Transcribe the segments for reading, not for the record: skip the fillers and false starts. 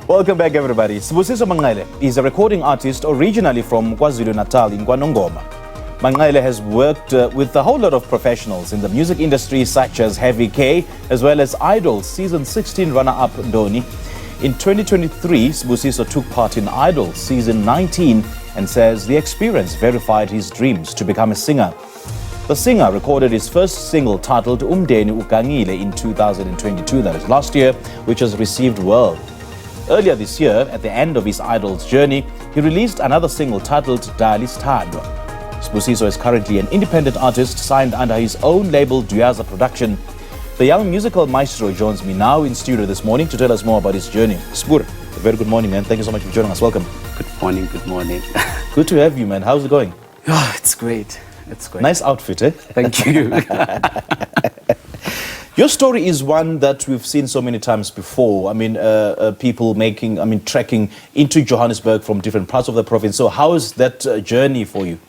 Welcome back, everybody. Sibusiso Manqele is a recording artist originally from Kwa-Zulu Natal KwaNongoma. Manqele has worked with a whole lot of professionals in the music industry, such as Heavy K, as well as Idol Season 16 runner-up Ndoni. In 2023, Sibusiso took part in Idol Season 19 and says the experience verified his dreams to become a singer. The singer recorded his first single titled Umndeni Ugangile in 2022, that is last year, which has received well. Earlier this year, at the end of his Idol's journey, he released another single titled Dali Sithandwa. Sibusiso is currently an independent artist signed under his own label Duyaza Production. The young musical maestro joins me now in studio this morning to tell us more about his journey. Spur, a very good morning, man. Thank you so much for joining us. Welcome. Good morning, good morning. Good to have you, man. How's it going? Oh, it's great. It's great. Nice outfit, eh? Thank you. Your story is one that we've seen so many times before. I mean, people trekking into Johannesburg from different parts of the province. So how is that journey for you?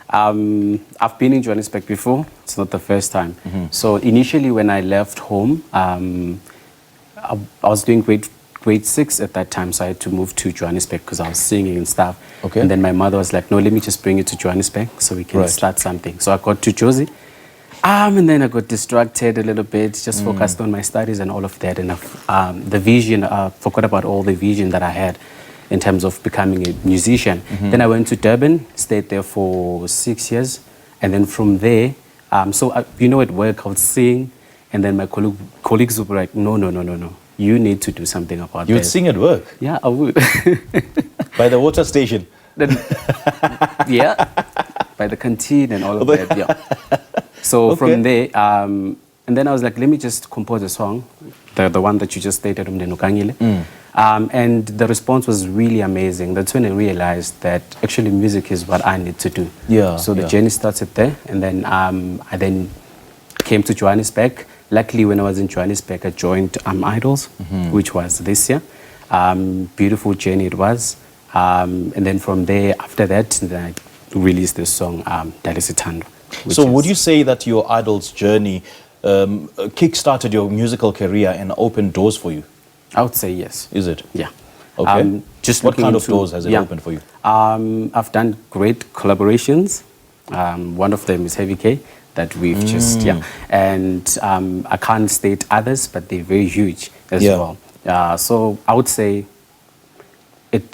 I've been in Johannesburg before. It's not the first time. So initially when I left home, I was doing grade 6 at that time. So I had to move to Johannesburg because I was singing and stuff. Okay. And then my mother was like, no, let me just bring you to Johannesburg so we can start something. So I got to Josie. And then I got distracted a little bit, just focused on my studies and all of that. And the vision, forgot about all the vision that I had in terms of becoming a musician. Then I went to Durban, stayed there for 6 years. And then from there, at work I would sing. And then my colleagues would be like, no. You need to do something about You would this. sing at work? Yeah, I would. By the water station? Yeah, by the canteen and all of that, yeah. So from there, and then I was like, let me just compose a song, the one that you just stated, Umndeni Ugangile. And the response was really amazing. That's when I realized that actually music is what I need to do. Yeah. So the journey started there, and then I then came to Johannesburg. Luckily, when I was in Johannesburg, I joined Idols, which was this year. Beautiful journey it was. And then from there, after that, then I released this song, Dali Sithandwa. So would you say that your Idol's journey kick-started your musical career and opened doors for you? I would say yes. Is it? Yeah. Okay. What kind of doors has it opened for you? I've done great collaborations. One of them is Heavy K, that we've just, And I can't state others, but they're very huge as well. So I would say it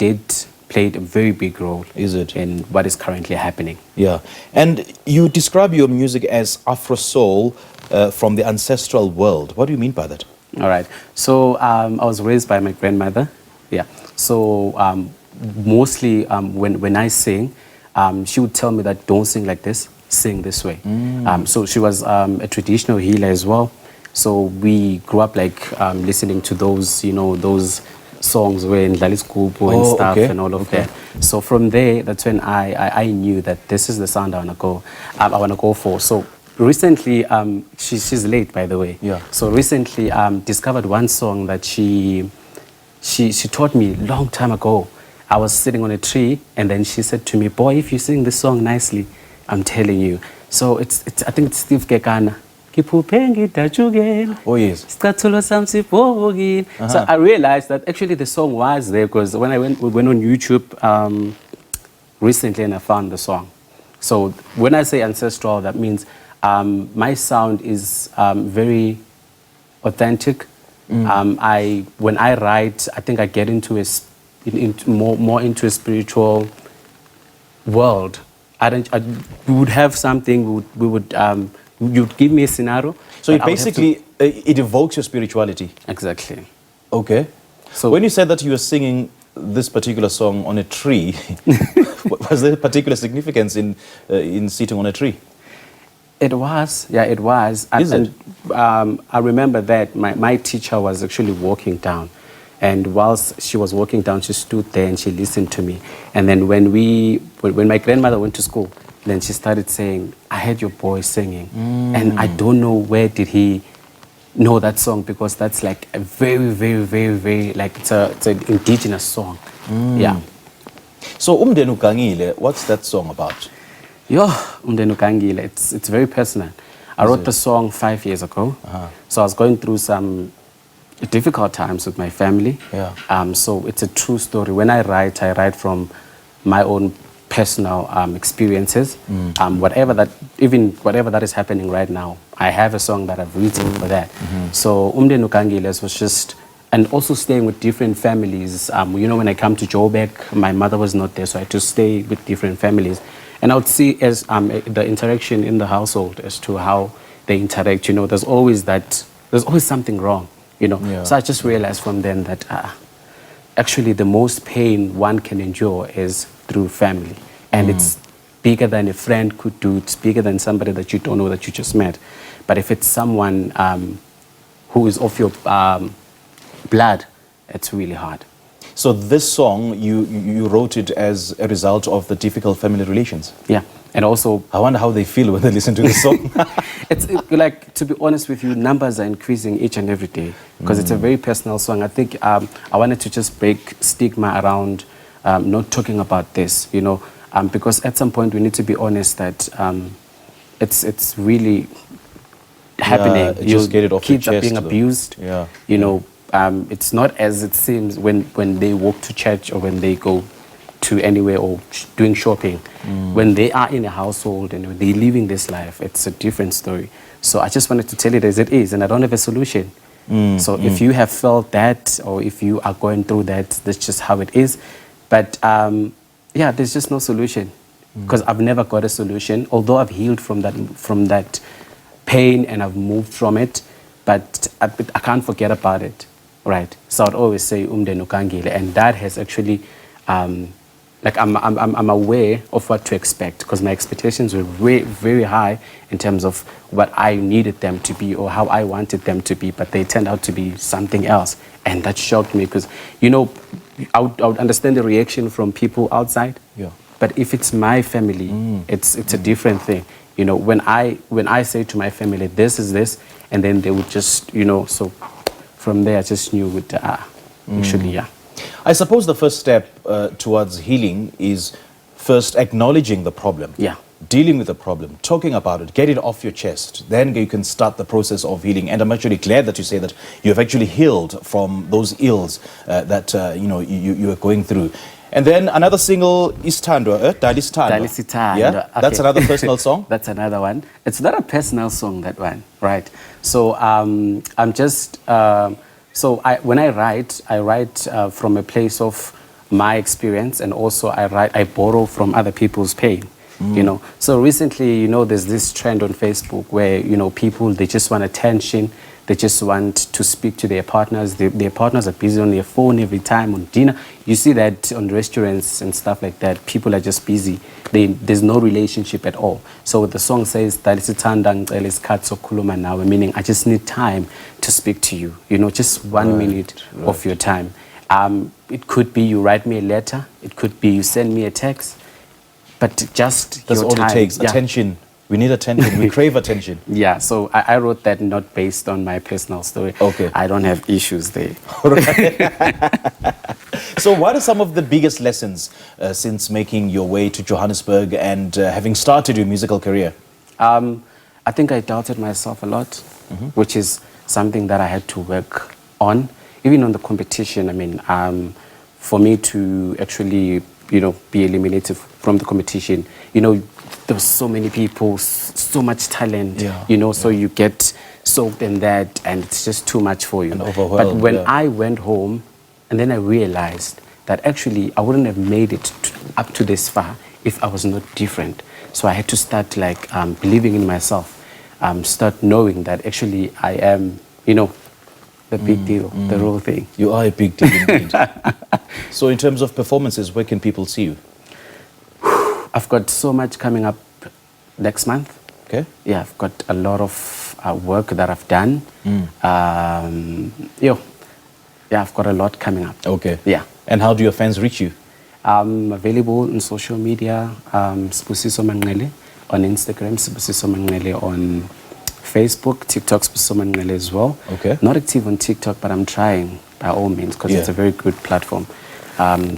played a very big role. Is it? In what is currently happening. Yeah. And you describe your music as Afro soul from the ancestral world. What do you mean by that? All right. So I was raised by my grandmother. Yeah. So mostly when I sing, she would tell me that don't sing like this, sing this way. So she was a traditional healer as well. So we grew up like listening to those, those songs where Dali Sithandwa and stuff and all of that. So from there, that's when I knew that this is the sound I want to go for. So recently, she's late, by the way. Yeah. So recently, discovered one song that she taught me a long time ago. I was sitting on a tree, and then she said to me, "Boy, if you sing this song nicely, I'm telling you." So I think it's Steve Kekana. Oh, yes. So I realized that actually the song was there because when we went on YouTube recently and I found the song. So when I say ancestral, that means my sound is very authentic. When I write, I think I get into more into a spiritual world. We would have something. You'd give me a scenario. So it basically it evokes your spirituality. Exactly. Okay. So when you said that you were singing this particular song on a tree, was there a particular significance in sitting on a tree? It was. Yeah, it was. Is it? I remember that my teacher was actually walking down. And whilst she was walking down, she stood there and she listened to me. And then when my grandmother went to school, then she started saying, "I heard your boy singing." And I don't know where did he know that song, because that's like a very, very, very, very, like it's an indigenous song. Yeah. So Umndeni Ugangile, what's that song about? Umndeni Ugangile, it's very personal. I wrote the song 5 years ago. So I was going through some difficult times with my family. Yeah. So it's a true story. When I write from my own personal experiences. Whatever that is happening right now, I have a song that I've written for that. So Umndeni Ugangile was just, and also staying with different families. When I come to Joburg, my mother was not there, so I had to stay with different families. And I would see as the interaction in the household as to how they interact. There's always something wrong. Yeah. So I just realized from then that actually the most pain one can endure is through family. And it's bigger than a friend could do. It's bigger than somebody that you don't know that you just met. But if it's someone who is of your blood, it's really hard. So this song, you wrote it as a result of the difficult family relations? Yeah. And also, I wonder how they feel when they listen to this song. It's like, to be honest with you, numbers are increasing each and every day because it's a very personal song. I think I wanted to just break stigma around not talking about this, because at some point we need to be honest that it's really happening. Yeah, just get it off your kids chest, are being abused. Yeah. It's not as it seems when they walk to church or when they go to anywhere or doing shopping. When they are in a household and when they're living this life, it's a different story. So I just wanted to tell it as it is, and I don't have a solution. So if you have felt that, or if you are going through that, that's just how it is. But there's just no solution because I've never got a solution. Although I've healed from that pain and I've moved from it, but I can't forget about it, right? So I'd always say Umndeni Ugangile, and that has actually, I'm aware of what to expect because my expectations were very, very high in terms of what I needed them to be or how I wanted them to be, but they turned out to be something else, and that shocked me because, I would understand the reaction from people outside, but if it's my family, it's a different thing. When I say to my family, this is this, and then they would just, so from there I just knew it, actually, yeah. I suppose the first step towards healing is first acknowledging the problem. Yeah. Dealing with the problem, talking about it, get it off your chest. Then you can start the process of healing. And I'm actually glad that you say that you have actually healed from those ills that you are going through. And then another single is Dali Sithandwa. Dali Sithandwa. Yeah, Okay. that's another personal song. That's another one. It's not a personal song, that one, right? So I'm just when I write from a place of my experience, and also I borrow from other people's pain. So recently, there's this trend on Facebook where people, they just want attention, they just want to speak to their partners. Their partners are busy on their phone every time, on dinner. You see that on restaurants and stuff like that. People are just busy. There's no relationship at all. So the song says, Dali Sithandwa ngicela isikhathi sokukhuluma nawe, meaning I just need time to speak to you. Just 1 minute of your time. It could be you write me a letter. It could be you send me a text. But just that's your all time. It takes. Yeah. Attention. We need attention. We crave attention. Yeah, so I wrote that not based on my personal story. Okay. I don't have issues there. So what are some of the biggest lessons since making your way to Johannesburg and having started your musical career? I think I doubted myself a lot, which is something that I had to work on. Even on the competition, for me to actually, be eliminated from the competition, there were so many people, so much talent, so you get soaked in that and it's just too much for you. And overwhelmed. But when I went home and then I realized that actually I wouldn't have made it up to this far if I was not different. So I had to start believing in myself, start knowing that actually I am, the big deal, the real thing. You are a big deal indeed. So in terms of performances, where can people see you? I've got so much coming up next month. Okay. Yeah, I've got a lot of work that I've done. I've got a lot coming up. Okay. Yeah. And how do your fans reach you? I'm available on social media, Sibusiso Manqele on Instagram, Sibusiso Manqele on Facebook, TikTok, Sibusiso Manqele as well. Okay. Not active on TikTok, but I'm trying by all means because it's a very good platform.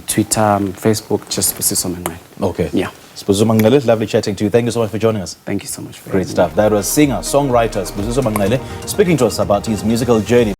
Twitter, Facebook, just Sibusiso Manqele. Okay. Yeah. Sibusiso Manqele, lovely chatting to you. Thank you so much for joining us. Thank you so much for Great stuff. That was singer, songwriter Sibusiso Manqele speaking to us about his musical journey.